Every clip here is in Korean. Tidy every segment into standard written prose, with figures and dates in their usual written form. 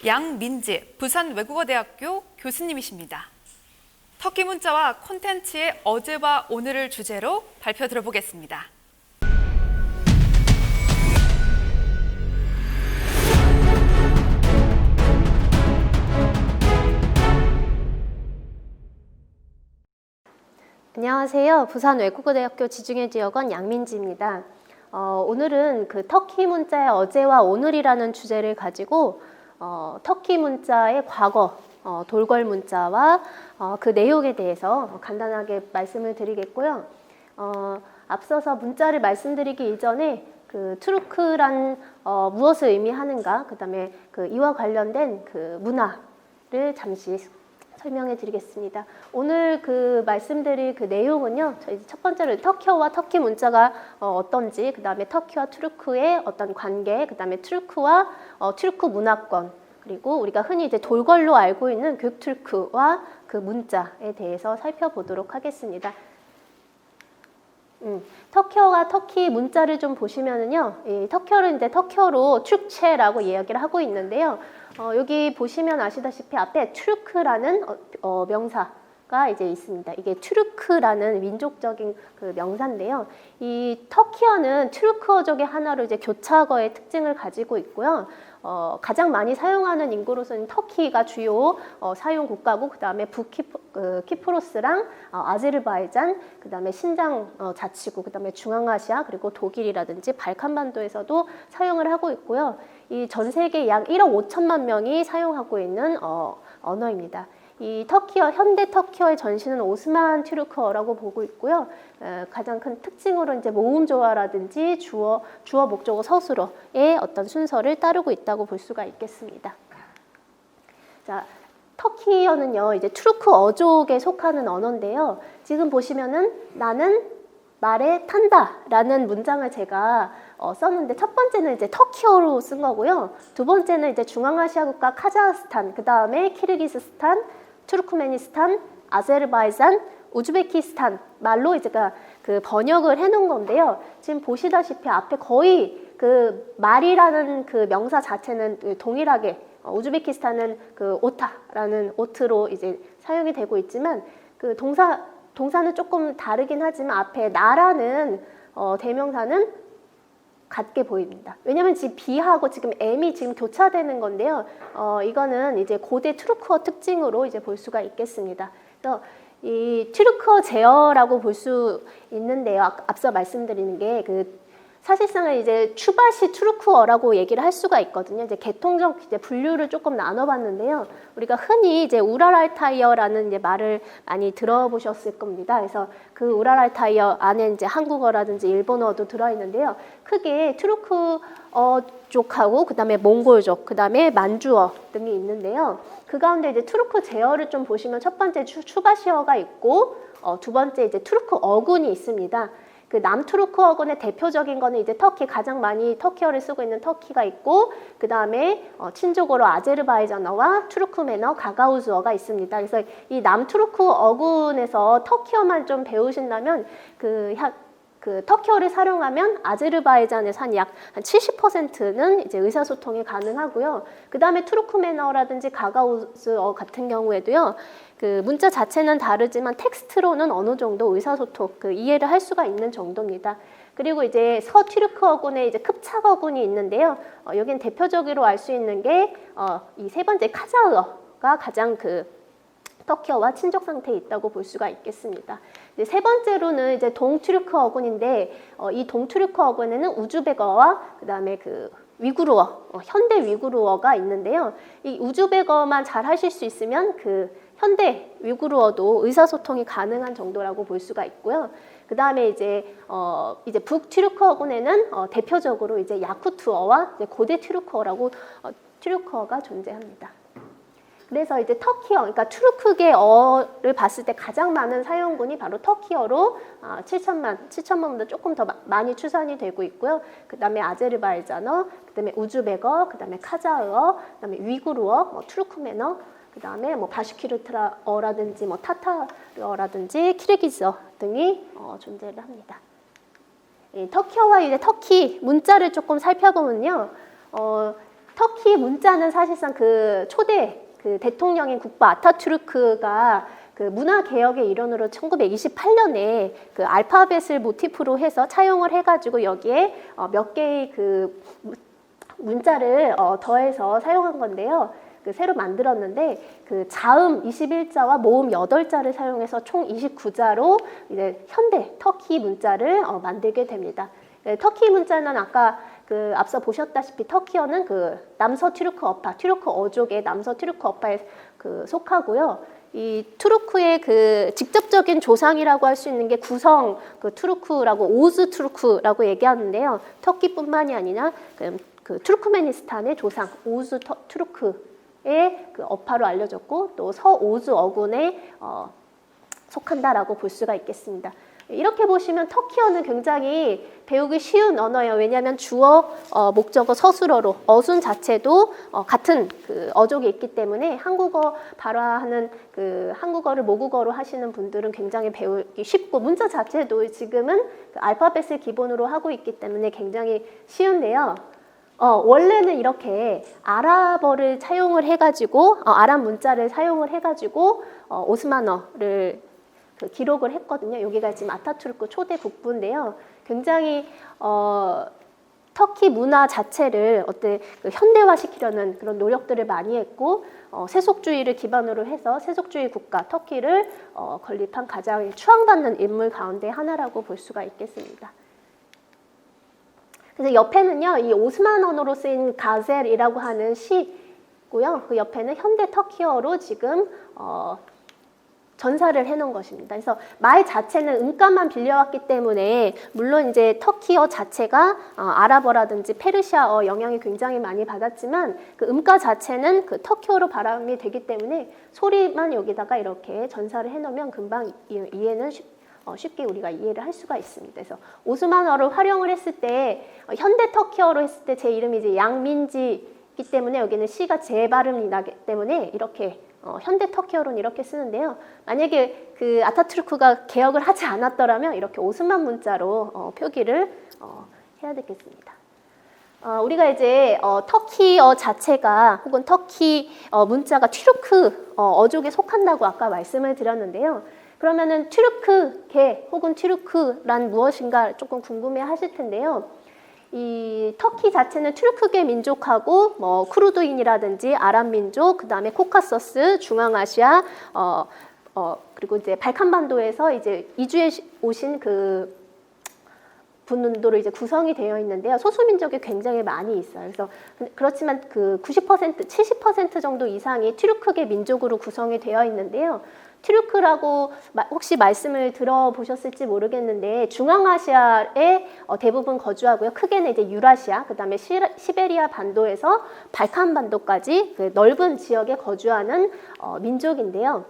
양민지 부산외국어대학교 교수님이십니다. 터키 문자와 콘텐츠의 어제와 오늘을 주제로 발표 들어보겠습니다. 안녕하세요. 부산외국어대학교 지중해지역원 양민지입니다. 오늘은 그 터키 문자의 어제와 오늘이라는 주제를 가지고 터키 문자의 과거, 돌궐 문자와 그 내용에 대해서 간단하게 말씀을 드리겠고요. 앞서서 문자를 말씀드리기 이전에 그 투르크란 무엇을 의미하는가, 그 다음에 그 이와 관련된 그 문화를 잠시 설명해 드리겠습니다. 오늘 그 말씀드릴 그 내용은요, 저희 첫 번째로 터키어와 터키 문자가 어떤지, 그 다음에 터키와 투르크의 어떤 관계, 그 다음에 투르크와 투르크 문화권, 그리고 우리가 흔히 이제 돌궐로 알고 있는 göktürk와 그 문자에 대해서 살펴보도록 하겠습니다. 터키어와 터키 문자를 좀 보시면은요, 이 터키어를 이제 터키어로 türkçe라고 이야기를 하고 있는데요. 여기 보시면 아시다시피 앞에 투르크라는 명사가 이제 있습니다. 이게 투르크라는 민족적인 그 명사인데요. 이 터키어는 투르크어족의 하나로 이제 교차어의 특징을 가지고 있고요. 가장 많이 사용하는 인구로서는 터키가 주요 사용 국가고, 그 다음에 북키프로스랑 아제르바이잔, 그 다음에 신장 자치구, 그 다음에 중앙아시아, 그리고 독일이라든지 발칸반도에서도 사용을 하고 있고요. 이 전 세계 약 1억 5천만 명이 사용하고 있는 언어입니다. 이 터키어, 현대 터키어의 전신은 오스만 튀르크어라고 보고 있고요. 가장 큰 특징으로 이제 모음 조화라든지 주어 목적어 서술어의 어떤 순서를 따르고 있다고 볼 수가 있겠습니다. 자, 터키어는요, 이제 투르크 어족에 속하는 언어인데요. 지금 보시면은 나는 말에 탄다라는 문장을 제가 썼는데, 첫 번째는 이제 터키어로 쓴 거고요. 두 번째는 이제 중앙아시아 국가 카자흐스탄, 그 다음에 키르기스스탄, 투르크메니스탄, 아제르바이잔, 우즈베키스탄 말로 이제 그 번역을 해놓은 건데요. 지금 보시다시피 앞에 거의 그 말이라는 그 명사 자체는 동일하게 우즈베키스탄은 그 오타라는 오트로 이제 사용이 되고 있지만, 그 동사는 조금 다르긴 하지만 앞에 나라는 대명사는 같게 보입니다. 왜냐면 지금 B하고 지금 M이 지금 교차되는 건데요. 이거는 이제 고대 투르크어 특징으로 이제 볼 수가 있겠습니다. 그래서 이 투르크어 제어라고 볼 수 있는데요. 앞서 말씀드리는 게 사실상은 이제 추바시 투르크어라고 얘기를 할 수가 있거든요. 이제 계통적 이제 분류를 조금 나눠봤는데요. 우리가 흔히 이제 우랄알타이어라는 이제 말을 많이 들어보셨을 겁니다. 그래서 그 우랄알타이어 안에 이제 한국어라든지 일본어도 들어있는데요. 크게 투르크어족하고 그다음에 몽골족, 그다음에 만주어 등이 있는데요. 그 가운데 이제 투르크 제어를 좀 보시면 첫 번째 추바시어가 있고, 두 번째 이제 투르크 어군이 있습니다. 그 남투르크 어군의 대표적인 거는 이제 터키, 가장 많이 터키어를 쓰고 있는 터키가 있고, 그 다음에 친족어로 아제르바이잔어와 투르크메너, 가가우즈어가 있습니다. 그래서 이 남투르크 어군에서 터키어만 좀 배우신다면 그 터키어를 사용하면 아제르바이잔에서 한 70%는 이제 의사소통이 가능하고요. 그 다음에 투르크메너라든지 가가우즈어 같은 경우에도요, 그 문자 자체는 다르지만 텍스트로는 어느 정도 의사소통, 이해를 할 수가 있는 정도입니다. 그리고 이제 서튀르크 어군에 이제 쿰착 어군이 있는데요. 여기는 대표적으로 알 수 있는 게 이 세 번째 카자흐어가 가장 터키어와 친족 상태에 있다고 볼 수가 있겠습니다. 이제 세 번째로는 이제 동투르크 어군인데, 이 동투르크 어군에는 우즈벡어와 그 다음에 위구르어, 현대 위구르어가 있는데요. 이 우즈벡어만 잘 하실 수 있으면 현대 위구르어도 의사소통이 가능한 정도라고 볼 수가 있고요. 그 다음에 이제 북튀르크 어군에는 대표적으로 이제 야쿠트어와 이제 고대 튀르크어라고 튀르크어가 존재합니다. 그래서 이제 터키어, 그러니까 투르크계어를 봤을 때 가장 많은 사용군이 바로 터키어로 7천만보다 조금 더 많이 추산이 되고 있고요. 그 다음에 아제르바이잔어, 그 다음에 우즈벡어, 그 다음에 카자흐어, 그 다음에 위구르어, 투르크메너, 그 다음에 바슈키르트어라든지 타타르어라든지 키르기스어 등이 존재를 합니다. 터키어와 이제 터키 문자를 조금 살펴보면요. 터키 문자는 사실상 그 초대 그 대통령인 국바 아타투르크가 그 문화 개혁의 일원으로 1928년에 그 알파벳을 모티프로 해서 차용을 해가지고 여기에 몇 개의 그 문자를 더해서 사용한 건데요. 그 새로 만들었는데 그 자음 21자와 모음 8자를 사용해서 총 29자로 이제 현대 터키 문자를 만들게 됩니다. 터키 문자는 아까 그 앞서 보셨다시피 터키어는 그 남서 튀르크 어파, 튀르크 어족의 남서 튀르크 어파에 그 속하고요. 이 투르크의 그 직접적인 조상이라고 할 수 있는 게 구성 그 투르크라고 오즈 투르크라고 얘기하는데요. 터키뿐만이 아니라 그 투르크메니스탄의 조상 오즈 투르크의 그 어파로 알려졌고 또 서오즈 어군에 속한다라고 볼 수가 있겠습니다. 이렇게 보시면 터키어는 굉장히 배우기 쉬운 언어예요. 왜냐하면 주어, 목적어, 서술어로 어순 자체도 같은 그 어족이 있기 때문에 한국어 발화하는 그 한국어를 모국어로 하시는 분들은 굉장히 배우기 쉽고 문자 자체도 지금은 그 알파벳을 기본으로 하고 있기 때문에 굉장히 쉬운데요. 원래는 이렇게 아랍어를 사용을 해가지고 아랍 문자를 사용을 해가지고 오스만어를 그 기록을 했거든요. 여기가 지금 아타투르크 초대 국부인데요. 굉장히 터키 문화 자체를 그 현대화시키려는 그런 노력들을 많이 했고 세속주의를 기반으로 해서 세속주의 국가 터키를 건립한 가장 추앙받는 인물 가운데 하나라고 볼 수가 있겠습니다. 그래서 옆에는요, 이 오스만 언어로 쓰인 가젤이라고 하는 시고요. 그 옆에는 현대 터키어로 지금 전사를 해놓은 것입니다. 그래서 말 자체는 음가만 빌려왔기 때문에 물론 이제 터키어 자체가 아랍어라든지 페르시아어 영향이 굉장히 많이 받았지만 그 음가 자체는 그 터키어로 발음이 되기 때문에 소리만 여기다가 이렇게 전사를 해놓으면 금방 이해는 쉽게 우리가 이해를 할 수가 있습니다. 그래서 오스만어를 활용을 했을 때 현대 터키어로 했을 때 제 이름이 이제 양민지이기 때문에 여기는 시가 제 발음이 나기 때문에 이렇게 현대 터키어로는 이렇게 쓰는데요. 만약에 그 아타투르크가 개혁을 하지 않았더라면 이렇게 오스만 문자로 표기를 해야 되겠습니다. 우리가 이제 터키어 자체가 혹은 터키 문자가 튀르크 어족에 속한다고 아까 말씀을 드렸는데요. 그러면은 튀르크계 혹은 튀르크란 무엇인가 조금 궁금해 하실 텐데요. 이 터키 자체는 튀르크계 민족하고 뭐 쿠르드인이라든지 아랍 민족, 그다음에 코카서스, 중앙아시아, 그리고 이제 발칸반도에서 이제 이주해 오신 그 분들로 이제 구성이 되어 있는데요. 소수 민족이 굉장히 많이 있어요. 그래서 그렇지만 그 90%, 70% 정도 이상이 튀르크계 민족으로 구성이 되어 있는데요. 튀르크라고 혹시 말씀을 들어보셨을지 모르겠는데 중앙아시아에 대부분 거주하고요. 크게는 이제 유라시아, 그다음에 시베리아 반도에서 발칸 반도까지 그 넓은 지역에 거주하는 민족인데요.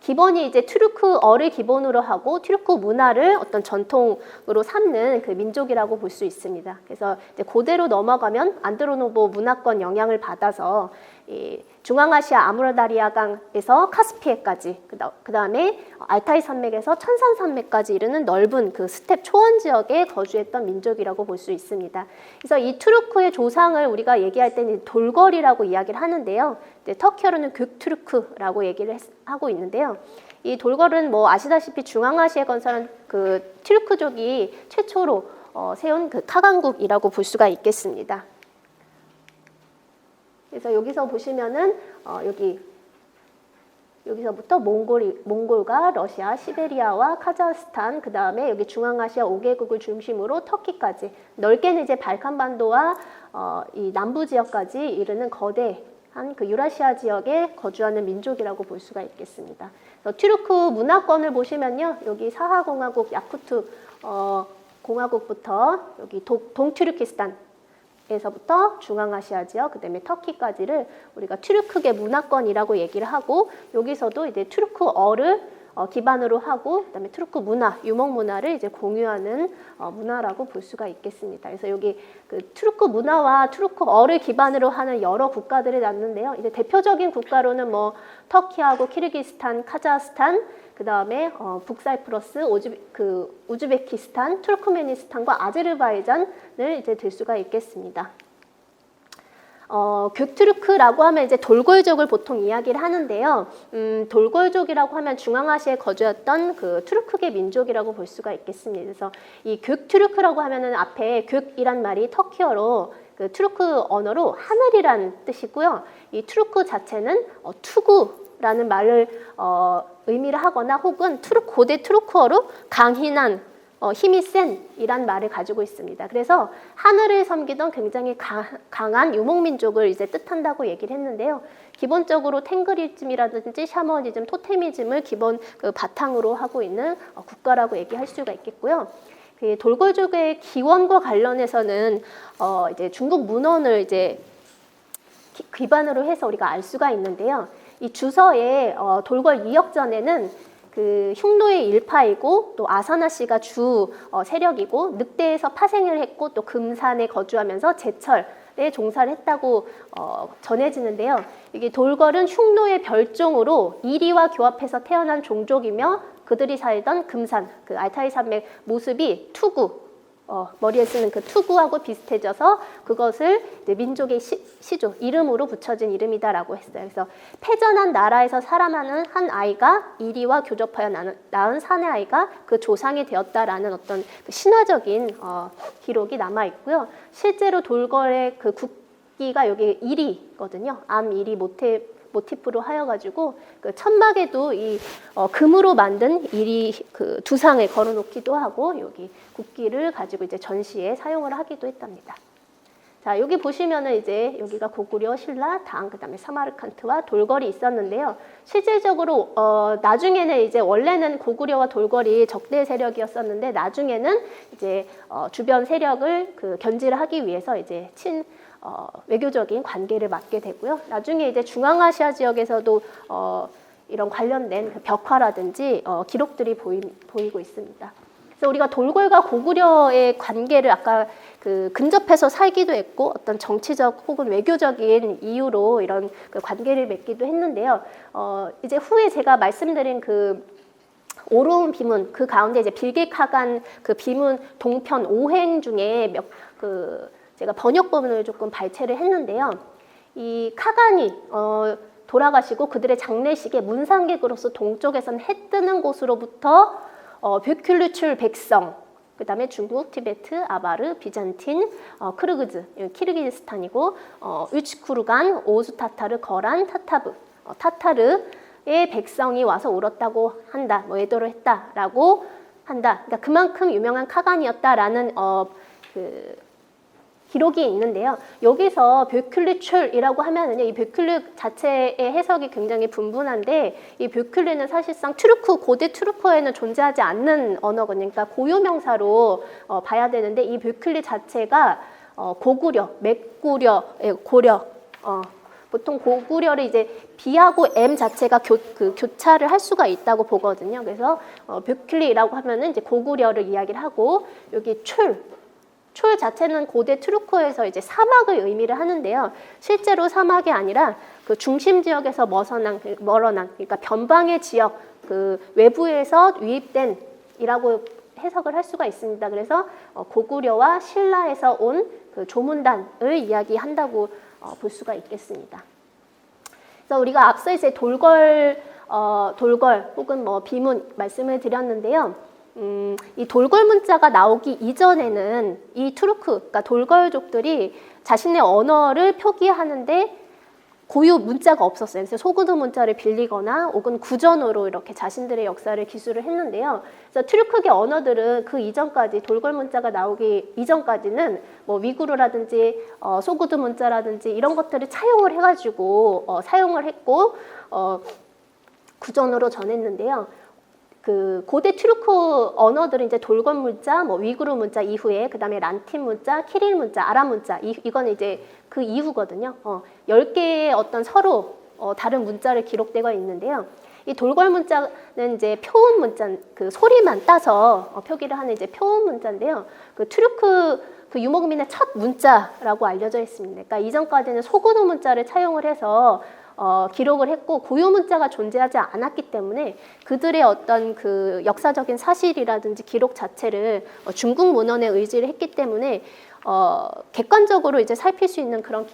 기본이 이제 튀르크어를 기본으로 하고 튀르크 문화를 어떤 전통으로 삼는 그 민족이라고 볼 수 있습니다. 그래서 이제 고대로 넘어가면 안드로노보 문화권 영향을 받아서 이 중앙아시아 아무르다리아강에서 카스피해까지 그다음에 알타이 산맥에서 천산 산맥까지 이르는 넓은 그 스텝 초원 지역에 거주했던 민족이라고 볼 수 있습니다. 그래서 이 투르크의 조상을 우리가 얘기할 때는 돌거리라고 이야기를 하는데요. 터키어로는 굣투르크라고 얘기를 하고 있는데요. 이 돌거리는 뭐 아시다시피 중앙아시아에 건설한 그 튀르크족이 최초로 세운 그 카강국이라고 볼 수가 있겠습니다. 그래서 여기서 보시면은 여기서부터 몽골과 러시아, 시베리아와 카자흐스탄, 그 다음에 여기 중앙아시아 5개국을 중심으로 터키까지 넓게는 이제 발칸반도와 이 남부 지역까지 이르는 거대한 그 유라시아 지역에 거주하는 민족이라고 볼 수가 있겠습니다. 튀르크 문화권을 보시면요, 여기 사하공화국 야쿠트 공화국부터 여기 동튀르키스탄 에서부터 중앙아시아 지역, 그다음에 터키까지를 우리가 튀르크계 문화권이라고 얘기를 하고 여기서도 이제 튀르크어를 기반으로 하고 그다음에 튀르크 문화, 유목 문화를 이제 공유하는 문화라고 볼 수가 있겠습니다. 그래서 여기 그 튀르크 문화와 튀르크어를 기반으로 하는 여러 국가들이 났는데요. 이제 대표적인 국가로는 뭐 터키하고 키르기스탄, 카자흐스탄, 그다음에 북사이프러스, 우즈베키스탄, 투르크메니스탄과 아제르바이잔을 이제 들 수가 있겠습니다. göktürk라고 하면 이제 돌골족을 보통 이야기를 하는데요. 돌골족이라고 하면 중앙아시아에 거주했던 그 투르크계 민족이라고 볼 수가 있겠습니다. 그래서 이 göktürk라고 하면은 앞에 gök이란 말이 터키어로 그 투르크 언어로 하늘이란 뜻이고요. 이 투르크 자체는 투구라는 말을 의미를 하거나 혹은 고대 투르크어로 강인한 힘이 센 이란 말을 가지고 있습니다. 그래서 하늘을 섬기던 굉장히 강한 유목민족을 이제 뜻한다고 얘기를 했는데요. 기본적으로 탱그리즘이라든지 샤머니즘, 토테미즘을 기본 그 바탕으로 하고 있는 국가라고 얘기할 수가 있겠고요. 그 돌골족의 기원과 관련해서는 이제 중국 문헌을 이제 기반으로 해서 우리가 알 수가 있는데요. 이 주서에 돌골 2억 전에는 그 흉노의 일파이고 또 아사나 씨가 주 세력이고 늑대에서 파생을 했고 또 금산에 거주하면서 제철에 종사를 했다고 전해지는데요. 이게 돌걸은 흉노의 별종으로 이리와 교합해서 태어난 종족이며 그들이 살던 금산, 그 알타이 산맥 모습이 투구, 머리에 쓰는 그 투구하고 비슷해져서 그것을 이제 민족의 시조, 이름으로 붙여진 이름이다라고 했어요. 그래서 패전한 나라에서 살아나는 한 아이가 이리와 교접하여 낳은 사내 아이가 그 조상이 되었다라는 어떤 그 신화적인 기록이 남아 있고요. 실제로 돌걸의 그 국기가 여기 이리거든요. 암 이리 모티프로 하여가지고 그 천막에도 이 금으로 만든 이리 그 두상을 걸어놓기도 하고 여기 국기를 가지고 이제 전시에 사용을 하기도 했답니다. 자, 여기 보시면은 이제 여기가 고구려, 신라, 당, 그다음에 사마르칸트와 돌걸이 있었는데요. 실질적으로 나중에는 이제 원래는 고구려와 돌걸이 적대 세력이었었는데 나중에는 이제 주변 세력을 그 견제를 하기 위해서 이제 외교적인 관계를 맺게 되고요. 나중에 이제 중앙아시아 지역에서도 이런 관련된 그 벽화라든지 기록들이 보이고 있습니다. 그래서 우리가 돌골과 고구려의 관계를 아까 그 근접해서 살기도 했고 어떤 정치적 혹은 외교적인 이유로 이런 그 관계를 맺기도 했는데요. 이제 후에 제가 말씀드린 그 오로운 비문 그 가운데 이제 빌게카간 그 비문 동편 5행 중에 제가 번역본을 조금 발췌를 했는데요. 이 카간이 돌아가시고 그들의 장례식에 문상객으로서 동쪽에선 해 뜨는 곳으로부터 벽큘르출 백성, 그 다음에 중국, 티베트, 아바르, 비잔틴, 크르그즈, 키르기즈스탄이고 우츠쿠르간, 오수타타르, 거란, 타타르의 백성이 와서 울었다고 한다, 애도를 했다라고 한다. 그러니까 그만큼 유명한 카간이었다라는 기록이 있는데요. 여기서 벽큘르출이라고 하면은요, 이 벽큘르 자체의 해석이 굉장히 분분한데, 이 벽큘르는 사실상 고대 투르크어에는 존재하지 않는 언어거든요. 그러니까 고유명사로 봐야 되는데, 이 벽큘르 자체가 고구려, 고려, 보통 고구려를 이제 B하고 M 자체가 교차를 할 수가 있다고 보거든요. 그래서 벽큘르라고 하면은 이제 고구려를 이야기를 하고, 여기 출 자체는 고대 투르크어에서 이제 사막을 의미를 하는데요. 실제로 사막이 아니라 그 중심 지역에서 멀어난, 그러니까 변방의 지역, 그 외부에서 유입된 이라고 해석을 할 수가 있습니다. 그래서 고구려와 신라에서 온 그 조문단을 이야기한다고 볼 수가 있겠습니다. 그래서 우리가 앞서 이제 돌걸 혹은 뭐 비문 말씀을 드렸는데요. 이 돌걸 문자가 나오기 이전에는 이 그러니까 돌걸족들이 자신의 언어를 표기하는데 고유 문자가 없었어요. 그래서 소구드 문자를 빌리거나 혹은 구전으로 이렇게 자신들의 역사를 기술을 했는데요. 그래서 투르크계 언어들은 그 이전까지 돌걸 문자가 나오기 이전까지는 뭐 위구르라든지 소구드 문자라든지 이런 것들을 차용을 해가지고 사용을 했고 구전으로 전했는데요. 그 고대 투르크 언어들은 이제 돌걸 문자, 뭐 위구르 문자 이후에 그다음에 란틴 문자, 키릴 문자, 아람 문자 이거는 이제 그 이후거든요. 10개의 어떤 서로 다른 문자를 기록되어 있는데요. 이 돌걸 문자는 이제 표음 문자, 그 소리만 따서 표기를 하는 이제 표음 문자인데요. 그 투르크 그 유목민의 첫 문자라고 알려져 있습니다. 그러니까 이전까지는 소구드 문자를 차용을 해서 기록을 했고 고유 문자가 존재하지 않았기 때문에 그들의 어떤 그 역사적인 사실이라든지 기록 자체를 중국 문헌에 의지를 했기 때문에 객관적으로 이제 살필 수 있는 그런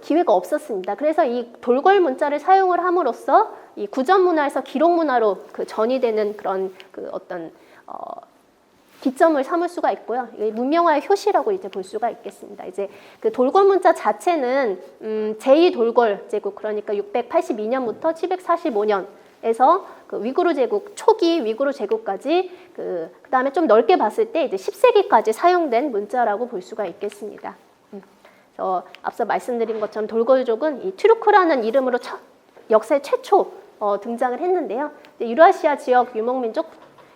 기회가 없었습니다. 그래서 이 돌궐 문자를 사용을 함으로써 이 구전 문화에서 기록 문화로 그 전이되는 그런 그 어떤 기점을 삼을 수가 있고요. 문명화의 효시라고 이제 볼 수가 있겠습니다. 이제 그 돌궐 문자 자체는 제2 돌궐 제국, 그러니까 682년부터 745년에서 그 위구르 제국 초기 위구르 제국까지 그다음에 좀 넓게 봤을 때 이제 10세기까지 사용된 문자라고 볼 수가 있겠습니다. 앞서 말씀드린 것처럼 돌궐족은 이 튀르크라는 이름으로 역사의 최초 등장을 했는데요. 유라시아 지역 유목민족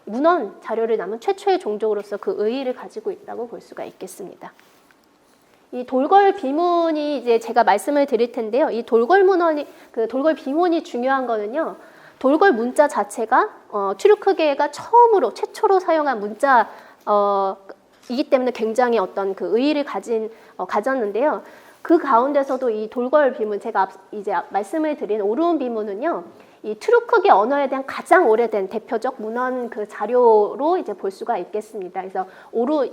문헌 자료를 남은 최초의 종족으로서 그 의의를 가지고 있다고 볼 수가 있겠습니다. 이 돌궐 비문이 이제 제가 말씀을 드릴 텐데요. 이 돌궐 문헌이 그 돌궐 비문이 중요한 거는요. 돌궐 문자 자체가 튀르크계가 최초로 사용한 문자 이기 때문에 굉장히 어떤 그 의의를 가졌는데요. 그 가운데서도 이 돌궐 비문, 제가 이제 말씀을 드린 오르온 비문은요, 이 튀르크계 언어에 대한 가장 오래된 대표적 문헌 그 자료로 이제 볼 수가 있겠습니다. 그래서 오르온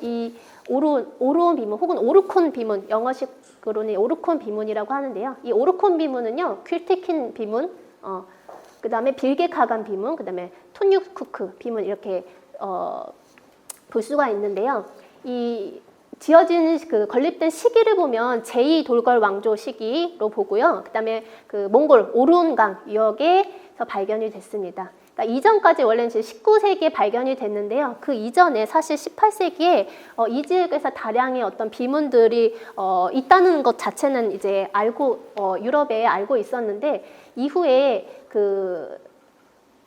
비문 혹은 오르콘 비문, 영어식으로는 오르콘 비문이라고 하는데요. 이 오르콘 비문은요, 퀼티킨 비문, 그다음에 빌게카간 비문, 그다음에 툰유쿠크 비문 이렇게 볼 수가 있는데요. 이 지어진 그 건립된 시기를 보면 제2 돌궐 왕조 시기로 보고요. 그다음에 그 몽골 오르온강 유역에서 발견이 됐습니다. 그러니까 이전까지 원래는 19세기에 발견이 됐는데요. 그 이전에 사실 18세기에 이 지역에서 다량의 어떤 비문들이 있다는 것 자체는 이제 유럽에 알고 있었는데 이후에 그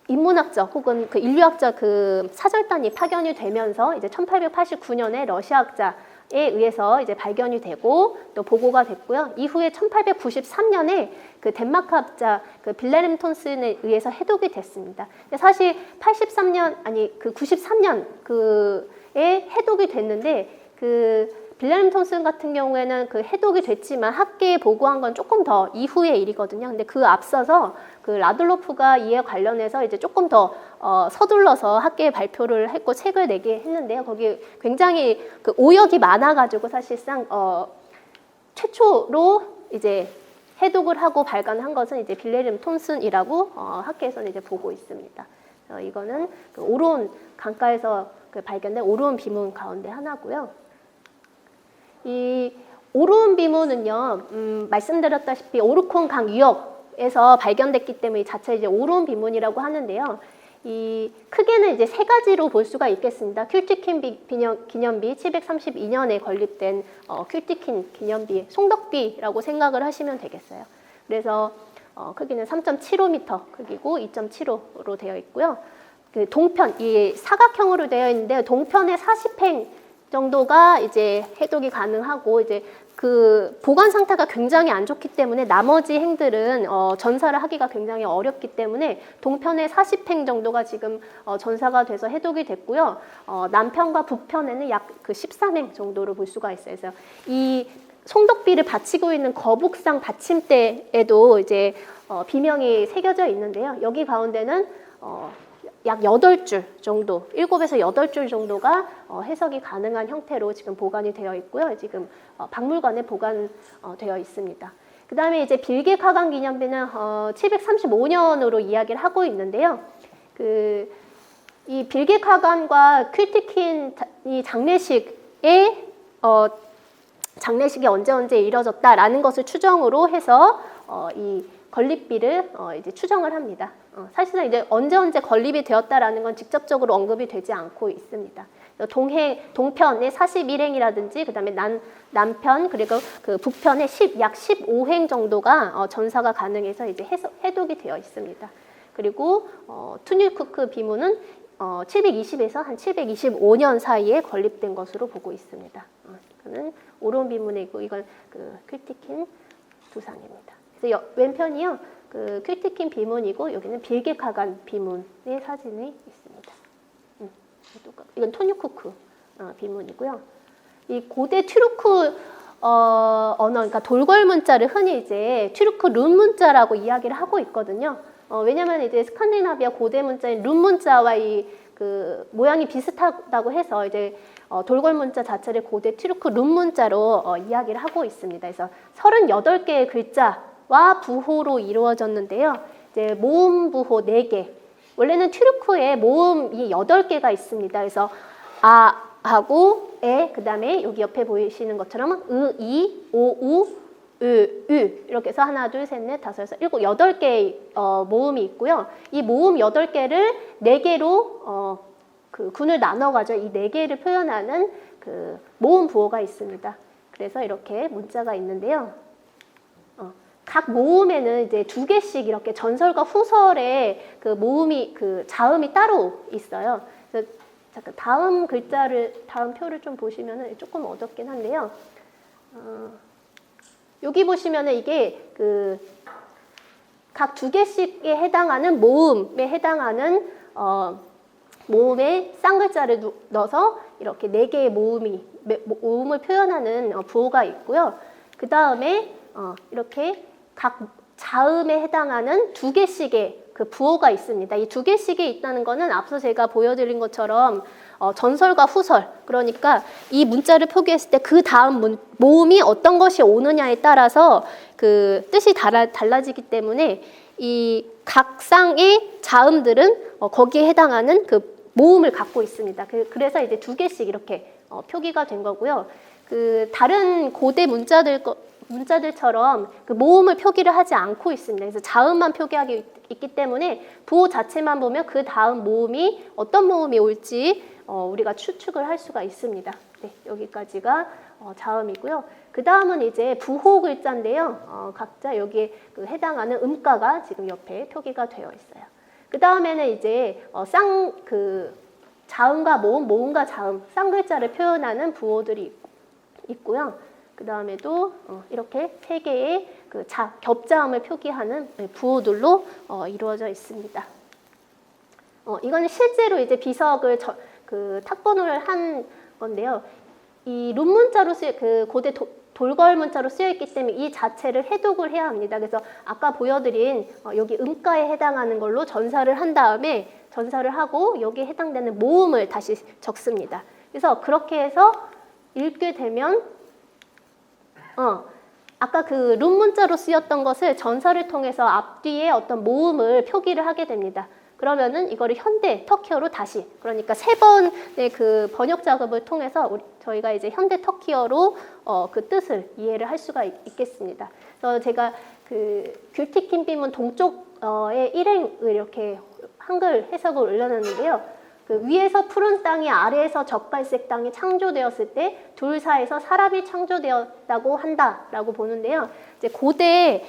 인문학적 혹은 그 인류학적 그 사절단이 파견이 되면서 이제 1889년에 러시아학자에 의해서 이제 발견이 되고 또 보고가 됐고요. 이후에 1893년에 그 덴마크 학자 그 빌레름 톤슨에 의해서 해독이 됐습니다. 사실 93년 그에 해독이 됐는데 그 빌레름 톤슨 같은 경우에는 그 해독이 됐지만 학계에 보고한 건 조금 더 이후의 일이거든요. 근데 그 앞서서 그 라들로프가 이에 관련해서 이제 조금 더 서둘러서 학계에 발표를 했고 책을 내게 했는데요. 거기 굉장히 그 오역이 많아가지고 사실상 최초로 이제 해독을 하고 발간한 것은 이제 빌레름 톤슨이라고 학계에서는 이제 보고 있습니다. 이거는 그 오르온 강가에서 그 발견된 오르온 비문 가운데 하나고요. 이 오르온 비문은요, 말씀드렸다시피 오르콘 강 유역에서 발견됐기 때문에 이 자체 이제 오르온 비문이라고 하는데요. 이 크게는 이제 세 가지로 볼 수가 있겠습니다. 퀼티킨 기념비 732년에 건립된 퀼티킨 기념비 송덕비라고 생각을 하시면 되겠어요. 그래서 크기는 3.75m 크기고 2.75로 되어 있고요. 그 동편, 이 사각형으로 되어 있는데 동편의 40행 정도가 이제 해독이 가능하고 이제 그 보관 상태가 굉장히 안 좋기 때문에 나머지 행들은 전사를 하기가 굉장히 어렵기 때문에 동편의 40행 정도가 지금 전사가 돼서 해독이 됐고요. 남편과 북편에는 약 그 13행 정도로 볼 수가 있어요. 그래서 이 송덕비를 받치고 있는 거북상 받침대에도 이제 비명이 새겨져 있는데요. 여기 가운데는 약 8줄 정도, 7에서 8줄 정도가 해석이 가능한 형태로 지금 보관이 되어 있고요. 지금 박물관에 보관되어 있습니다. 그 다음에 이제 빌게카간 기념비는 735년으로 이야기를 하고 있는데요. 이 빌게카간과 퀼티킨이 장례식이 언제 이뤄졌다라는 것을 추정으로 해서 이 건립비를 이제 추정을 합니다. 사실상 이제 언제 건립이 되었다라는 건 직접적으로 언급이 되지 않고 있습니다. 동편의 41행이라든지 그다음에 남편 그리고 그 북편의 약 15행 정도가 전사가 가능해서 이제 해독이 되어 있습니다. 그리고 투뉴쿠크 비문은 720에서 한 725년 사이에 건립된 것으로 보고 있습니다. 이거는 오르온 비문이고 이건 그 퀼티킨 두상입니다. 그래서 왼편이요, 그 퀼티킨 비문이고 여기는 빌게카간 비문의 사진이 있습니다. 이건 토뉴쿠크 비문이고요. 이 고대 튀르크 언어, 그러니까 돌궐 문자를 흔히 이제 튀르크 룬 문자라고 이야기를 하고 있거든요. 왜냐하면 이제 스칸디나비아 고대 문자인 룬 문자와 이 그 모양이 비슷하다고 해서 이제 돌궐 문자 자체를 고대 튀르크 룬 문자로 이야기를 하고 있습니다. 그래서 38개의 글자와 부호로 이루어졌는데요. 이제 모음 부호 4개. 원래는 튀르크에 모음이 8개가 있습니다. 그래서 아 하고 에, 그다음에 여기 옆에 보이시는 것처럼 이, 오, 우, 이렇게 해서 하나, 둘, 셋, 넷, 다섯, 여섯, 일곱, 8개의 모음이 있고요. 이 모음 8개를 4개로 그 군을 나눠가지고 이 4개를 표현하는 그 모음 부호가 있습니다. 그래서 이렇게 문자가 있는데요. 각 모음에는 이제 2개씩 이렇게 전설과 후설의 그 모음이 그 자음이 따로 있어요. 그래서 잠깐 다음 표를 좀 보시면은 조금 어둡긴 한데요. 여기 보시면은 이게 그 각 2개씩에 해당하는 모음에 해당하는 모음에 쌍글자를 넣어서 이렇게 4개의 모음을 표현하는 부호가 있고요. 그 다음에 이렇게 각 자음에 해당하는 2개씩의 그 부호가 있습니다. 이 2개씩이 있다는 거는 앞서 제가 보여드린 것처럼 전설과 후설, 그러니까 이 문자를 표기했을 때 그 다음 모음이 어떤 것이 오느냐에 따라서 그 뜻이 달라지기 때문에 이 각 쌍의 자음들은 거기에 해당하는 그 모음을 갖고 있습니다. 그래서 이제 2개씩 이렇게 표기가 된 거고요. 그 다른 고대 문자들처럼 그 모음을 표기를 하지 않고 있습니다. 그래서 자음만 표기하기 있기 때문에 부호 자체만 보면 그 다음 모음이 어떤 모음이 올지 우리가 추측을 할 수가 있습니다. 네, 여기까지가 자음이고요. 그 다음은 이제 부호 글자인데요. 각자 여기에 그 해당하는 음가가 지금 옆에 표기가 되어 있어요. 그 다음에는 이제 자음과 모음과 자음, 쌍글자를 표현하는 부호들이 있고요. 그 다음에도 이렇게 3개의 그 겹자음을 표기하는 부호들로 이루어져 있습니다. 이거는 실제로 이제 비석을 탁본을 한 건데요. 이 룬 문자로 그 고대 돌궐 문자로 쓰여 있기 때문에 이 자체를 해독을 해야 합니다. 그래서 아까 보여드린 여기 음가에 해당하는 걸로 전사를 한 다음에 전사를 하고 여기에 해당되는 모음을 다시 적습니다. 그래서 그렇게 해서 읽게 되면 아까 그 룬 문자로 쓰였던 것을 전사를 통해서 앞뒤에 어떤 모음을 표기를 하게 됩니다. 그러면은 이거를 현대 터키어로 다시, 그러니까 3번의 그 번역 작업을 통해서 저희가 이제 현대 터키어로 그 뜻을 이해를 할 수가 있겠습니다. 그래서 제가 그 귤티킨빔은 동쪽의 일행을 이렇게 한글 해석을 올려놨는데요. 그 위에서 푸른 땅이 아래에서 젓갈색 땅이 창조되었을 때 둘 사이에서 사람이 창조되었다고 한다라고 보는데요. 이제 고대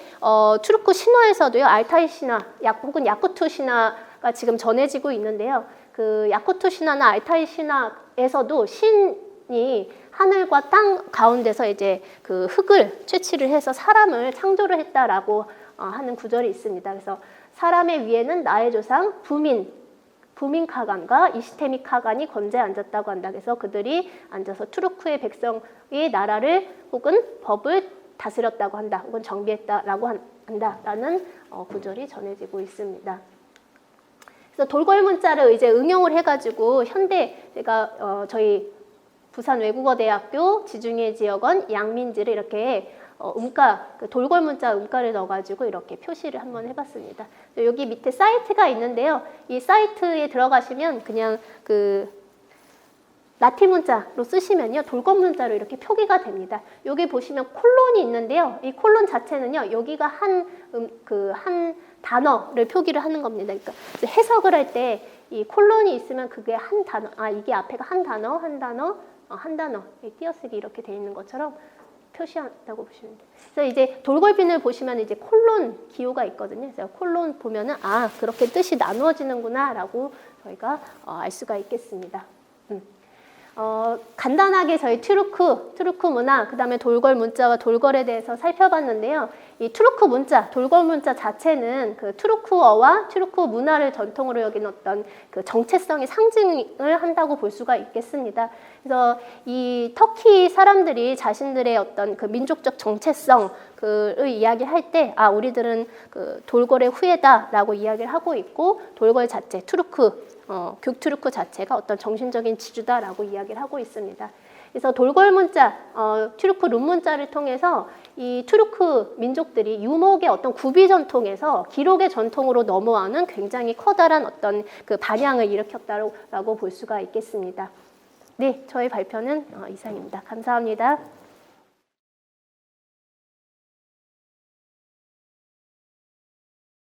투르크 신화에서도요, 알타이 신화, 혹은 야쿠트 신화가 지금 전해지고 있는데요. 그 야쿠트 신화나 알타이 신화에서도 신이 하늘과 땅 가운데서 이제 그 흙을 채취를 해서 사람을 창조를 했다라고 하는 구절이 있습니다. 그래서 사람의 위에는 나의 조상 부민 카간과 이시테미 카간이 건재에 앉았다고 한다. 그래서 그들이 앉아서 투르크의 백성의 나라를 혹은 법을 다스렸다고 한다. 혹은 정비했다라고 한다라는 구절이 전해지고 있습니다. 그래서 돌궐 문자를 이제 응용을 해가지고 현대 제가 저희 부산 외국어대학교 지중해 지역원 양민지를 이렇게 그 돌궐 문자 음가를 넣어가지고 이렇게 표시를 한번 해봤습니다. 여기 밑에 사이트가 있는데요. 이 사이트에 들어가시면 그냥 그 라틴 문자로 쓰시면요, 돌궐 문자로 이렇게 표기가 됩니다. 여기 보시면 콜론이 있는데요. 이 콜론 자체는요, 여기가 한 단어를 표기를 하는 겁니다. 그러니까 해석을 할 때 이 콜론이 있으면 그게 한 단어, 이게 앞에가 한 단어, 띄어쓰기 이렇게 돼 있는 것처럼 표시한다고 보시면 돼요. 그래서 이제 돌궐빈을 보시면 이제 콜론 기호가 있거든요. 그래서 콜론 보면은 그렇게 뜻이 나누어지는구나라고 저희가 알 수가 있겠습니다. 간단하게 저희 투르크 문화, 그 다음에 돌궐 문자와 돌궐에 대해서 살펴봤는데요. 이 투르크 문자, 돌궐 문자 자체는 그 투르크어와 투르크 문화를 전통으로 여긴 어떤 그 정체성의 상징을 한다고 볼 수가 있겠습니다. 그래서 이 터키 사람들이 자신들의 어떤 그 민족적 정체성을 이야기할 때, 우리들은 그 돌궐의 후예다라고 이야기를 하고 있고, 돌궐 자체, 투르크 교투르크 자체가 어떤 정신적인 지주다라고 이야기를 하고 있습니다. 그래서 돌궐 문자, 튀르크 룬 문자를 통해서 이 튀르크 민족들이 유목의 어떤 구비 전통에서 기록의 전통으로 넘어가는 굉장히 커다란 어떤 그 반향을 일으켰다라고 볼 수가 있겠습니다. 네, 저희 발표는 이상입니다. 감사합니다.